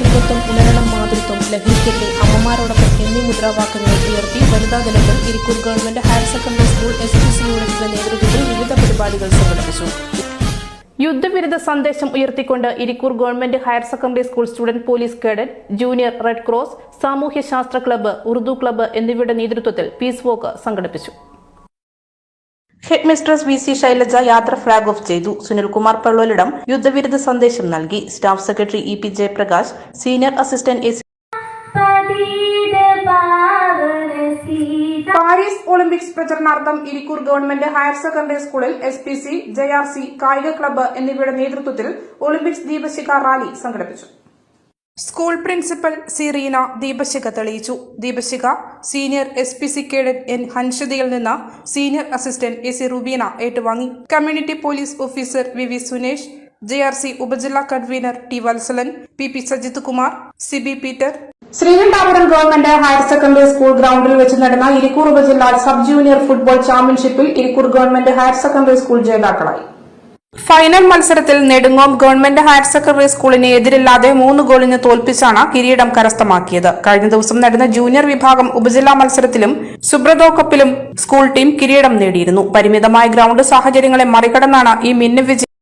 യുവത്വം, ഉണരണം മാതൃത്വം, ലഹരിക്കെതിരെ അമ്മമാരോടൊപ്പം എന്നീ മുദ്രാവാക്യങ്ങൾ ഉയർത്തി വനിതാ ദിനത്തിൽ Irikkur government higher secondary school SPC യൂണിറ്റിന്റെ നേതൃത്വത്തിൽ വിവിധ പരിപാടികൾ സംഘടിപ്പിച്ചു. യുദ്ധവിരുദ്ധ സന്ദേശം ഉയർത്തിക്കൊണ്ട് Irikkur government higher secondary school student police cadet, junior red cross, സാമൂഹ്യശാസ്ത്ര ക്ലബ്ബ്, ഉറുദു ക്ലബ്ബ് എന്നിവയുടെ നേതൃത്വത്തിൽ പീസ് വോക്ക് സംഘടിപ്പിച്ചു. ഹെഡ് മിസ്ട്രസ് VC ശൈലജ യാത്ര ഫ്ളാഗ് ഓഫ് ചെയ്തു. സുനിൽകുമാർ പള്ളോലിടം യുദ്ധവിരുദ്ധ സന്ദേശം നൽകി. Staff secretary EP Jayaprakash, senior assistant AC Paris Olympics പ്രചരണാർത്ഥം ഇരിക്കൂർ ഗവൺമെന്റ് ഹയർ സെക്കൻഡറി സ്കൂളിൽ SPC, JRC, കായിക ക്ലബ്ബ് എന്നിവയുടെ നേതൃത്വത്തിൽ ഒളിമ്പിക്സ് ദീപശിഖ റാലി സംഘടിപ്പിച്ചു. സ്കൂൾ പ്രിൻസിപ്പൽ റീന ദീപശിഖ തെളിയിച്ചു. ദീപശിഖ സീനിയർ SPC കേഡറ്റ് N ഹൻഷദയിൽ നിന്ന് സീനിയർ അസിസ്റ്റന്റ് AC റുബീന ഏറ്റുവാങ്ങി. Community police officer VV Sunesh, JRC ഉപജില്ലാ convener T Valsalan, PP Sajith Kumar, CB Peter. Sreekandapuram government higher secondary school ഗ്രൌണ്ടിൽ വെച്ച് നടന്ന ഇരിക്കൂർ ഉപജില്ലാ സബ് ജൂനിയർ ഫുട്ബോൾ ചാമ്പ്യൻഷിപ്പിൽ Irikkur government higher secondary school ജേതാക്കളായി. ഫൈനൽ മത്സരത്തിൽ നെടുങ്ങോം ഗവൺമെന്റ് ഹയർ സെക്കൻഡറി സ്കൂളിനെ എതിരില്ലാതെ 3 ഗോളിന് തോൽപ്പിച്ചാണ് കിരീടം കരസ്ഥമാക്കിയത്. കഴിഞ്ഞ ദിവസം നടന്ന ജൂനിയർ വിഭാഗം ഉപജില്ലാ മത്സരത്തിലും സുബ്രതോ കപ്പിലും സ്കൂൾ ടീം കിരീടം നേടിയിരുന്നു. പരിമിതമായ ഗ്രൌണ്ട് സാഹചര്യങ്ങളെ മറികടന്നാണ് ഈ മിന്നും വിജയം